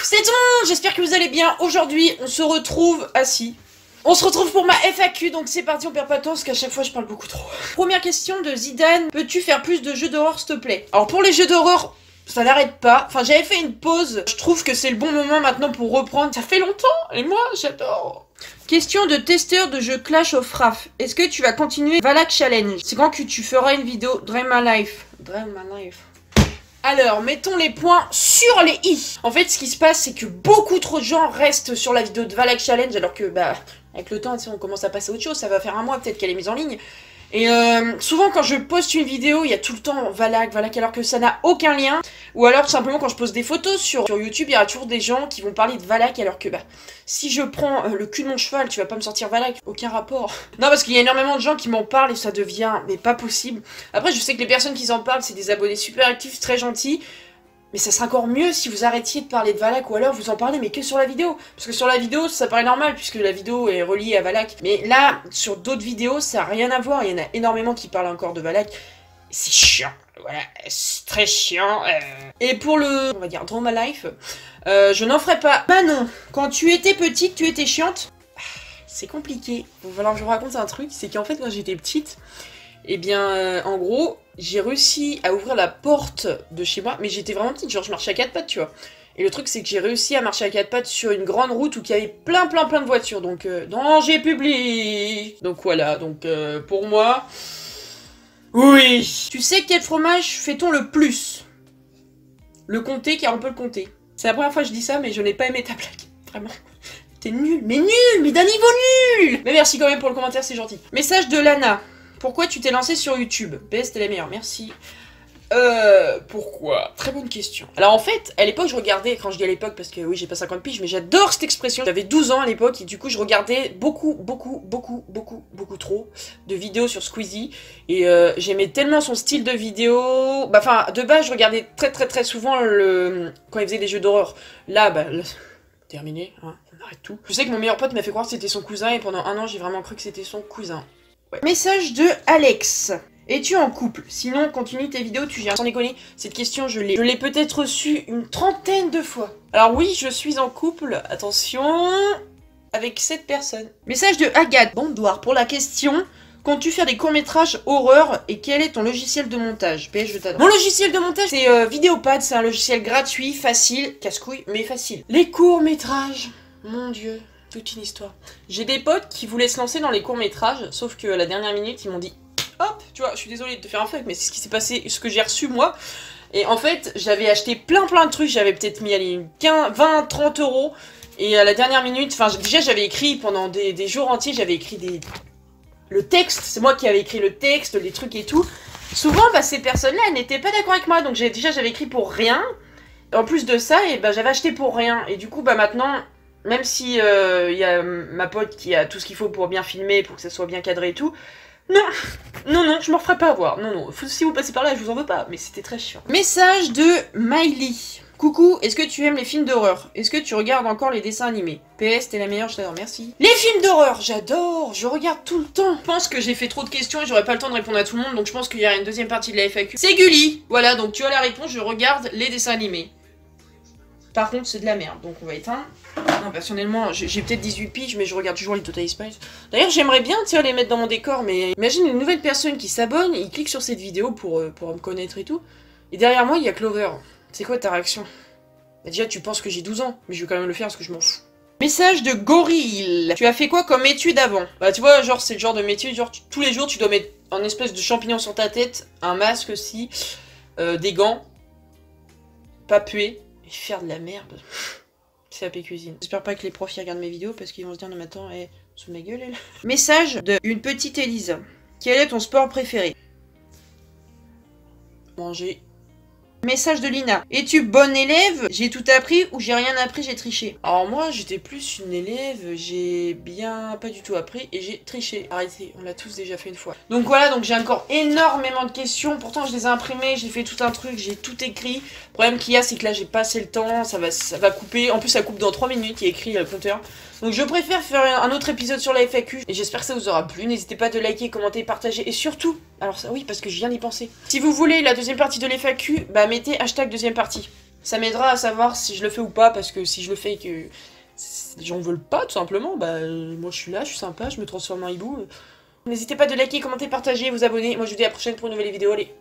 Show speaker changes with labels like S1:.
S1: C'est tout, j'espère que vous allez bien. Aujourd'hui, on se retrouve assis. On se retrouve pour ma FAQ, donc c'est parti, on perd pas de temps parce qu'à chaque fois je parle beaucoup trop. Première question de Zidane, peux-tu faire plus de jeux d'horreur s'il te plaît? Alors pour les jeux d'horreur, ça n'arrête pas. Enfin j'avais fait une pause, je trouve que c'est le bon moment maintenant pour reprendre. Ça fait longtemps, et moi j'adore. Question de testeur de jeu Clash of Raf. Est-ce que tu vas continuer Valak Challenge? C'est quand que tu feras une vidéo Dream My Life? Dream My Life. Alors, mettons les points sur les i. En fait, ce qui se passe, c'est que beaucoup trop de gens restent sur la vidéo de Valak Challenge, alors que, bah, avec le temps, on commence à passer à autre chose. Ça va faire un mois, peut-être qu'elle est mise en ligne. Et souvent, quand je poste une vidéo, il y a tout le temps Valak, alors que ça n'a aucun lien. Ou alors, tout simplement, quand je pose des photos sur YouTube, il y aura toujours des gens qui vont parler de Valak, alors que, bah, si je prends le cul de mon cheval, tu vas pas me sortir Valak. Aucun rapport. Non, parce qu'il y a énormément de gens qui m'en parlent et ça devient, mais pas possible. Après, je sais que les personnes qui s'en parlent, c'est des abonnés super actifs, très gentils. Mais ça serait encore mieux si vous arrêtiez de parler de Valak ou alors vous en parlez mais que sur la vidéo. Parce que sur la vidéo ça paraît normal puisque la vidéo est reliée à Valak. Mais là, sur d'autres vidéos, ça n'a rien à voir. Il y en a énormément qui parlent encore de Valak. C'est chiant. Voilà, c'est très chiant. Et pour le, on va dire, Draw My Life, je n'en ferai pas. Bah non, quand tu étais petite, tu étais chiante. C'est compliqué. Il va falloir que je vous raconte un truc. C'est qu'en fait, quand j'étais petite, eh bien, en gros, j'ai réussi à ouvrir la porte de chez moi, mais j'étais vraiment petite, genre je marchais à quatre pattes, tu vois. Et le truc, c'est que j'ai réussi à marcher à quatre pattes sur une grande route où il y avait plein de voitures, donc danger public. Donc voilà, donc pour moi, oui. Tu sais quel fromage fait-on le plus? Le comté, car on peut le compter. C'est la première fois que je dis ça, mais je n'ai pas aimé ta blague, vraiment. T'es nul, mais d'un niveau nul. Mais merci quand même pour le commentaire, c'est gentil. Message de Lana. Pourquoi tu t'es lancé sur YouTube? PS, t'es la meilleure, merci. Pourquoi? Très bonne question. Alors en fait, à l'époque, je regardais, quand je dis à l'époque, parce que oui, j'ai pas 50 piges, mais j'adore cette expression. J'avais 12 ans à l'époque, et du coup, je regardais beaucoup trop de vidéos sur Squeezie. Et j'aimais tellement son style de vidéo. Bah, enfin, de base, je regardais très souvent quand il faisait des jeux d'horreur. Là, terminé, hein, on arrête tout. Je sais que mon meilleur pote m'a fait croire que c'était son cousin, et pendant un an, j'ai vraiment cru que c'était son cousin. Ouais. Message de Alex. Es-tu en couple? Sinon, continue tes vidéos, tu gères. Sans déconner, cette question, je l'ai peut-être reçue une trentaine de fois. Alors oui, je suis en couple, attention, avec cette personne. Message de Agathe Bondoir pour la question. Comptes-tu faire des courts-métrages horreur et quel est ton logiciel de montage? PS, je t'adore. Mon logiciel de montage, c'est Vidéopad, c'est un logiciel gratuit, facile, casse-couille, mais facile. Les courts-métrages, mon dieu. Toute une histoire. J'ai des potes qui voulaient se lancer dans les courts-métrages, sauf que à la dernière minute, ils m'ont dit hop, tu vois, je suis désolée de te faire un fuck, mais c'est ce qui s'est passé, ce que j'ai reçu moi. Et en fait, j'avais acheté plein de trucs, j'avais peut-être mis allez, 15, 20, 30 euros. Et à la dernière minute, enfin, déjà j'avais écrit pendant des jours entiers, j'avais écrit le texte, c'est moi qui avais écrit le texte, les trucs et tout. Souvent, bah, ces personnes-là, elles n'étaient pas d'accord avec moi, donc j'avais écrit pour rien. En plus de ça, et bah, j'avais acheté pour rien. Et du coup, bah maintenant. Même si y a ma pote qui a tout ce qu'il faut pour bien filmer, pour que ça soit bien cadré et tout. Non, je m'en ferai pas avoir. Non, si vous passez par là, je vous en veux pas, mais c'était très chiant. Message de Miley. Coucou, est-ce que tu aimes les films d'horreur? Est-ce que tu regardes encore les dessins animés? PS, t'es la meilleure, je t'adore, merci. Les films d'horreur, j'adore, je regarde tout le temps. Je pense que j'ai fait trop de questions et j'aurais pas le temps de répondre à tout le monde, donc je pense qu'il y a une deuxième partie de la FAQ. C'est Gulli. Voilà, donc tu as la réponse, je regarde les dessins animés. Par contre, c'est de la merde, donc on va éteindre. Non, personnellement, j'ai peut-être 18 piges, mais je regarde toujours les Total Spice. D'ailleurs, j'aimerais bien, tu sais, les mettre dans mon décor, mais imagine une nouvelle personne qui s'abonne, il clique sur cette vidéo pour me connaître et tout. Et derrière moi, il y a Clover. C'est quoi ta réaction? Bah déjà, tu penses que j'ai 12 ans, mais je vais quand même le faire parce que je m'en fous. Message de Gorille. Tu as fait quoi comme étude avant? Bah, tu vois, genre, c'est le genre de métier, genre, tous les jours, tu dois mettre un espèce de champignon sur ta tête, un masque aussi, des gants, pas puer. Faire de la merde. C'est AP Cuisine. J'espère pas que les profs y regardent mes vidéos parce qu'ils vont se dire non mais attends, sous ma gueule elle. Message de une petite Elisa. Quel est ton sport préféré? Manger. Message de Lina. Es-tu bonne élève? J'ai tout appris ou j'ai rien appris, j'ai triché? Alors moi j'étais plus une élève, j'ai bien pas du tout appris et j'ai triché. Arrêtez, on l'a tous déjà fait une fois. Donc voilà, donc j'ai encore énormément de questions. Pourtant je les ai imprimées, j'ai fait tout un truc, j'ai tout écrit. Le problème qu'il y a c'est que là j'ai pas assez le temps, ça va couper. En plus ça coupe dans 3 minutes, il y a écrit le compteur. Donc je préfère faire un autre épisode sur la FAQ. Et j'espère que ça vous aura plu. N'hésitez pas de liker, commenter, partager. Et surtout, alors ça oui parce que je viens d'y penser. Si vous voulez la deuxième partie de l'FAQ, bah mettez hashtag deuxième partie. Ça m'aidera à savoir si je le fais ou pas, parce que si je le fais et que les gens veulent pas, tout simplement, bah moi je suis là, je suis sympa, je me transforme en hibou. N'hésitez pas de liker, commenter, partager, vous abonner. Moi je vous dis à la prochaine pour une nouvelle vidéo, allez.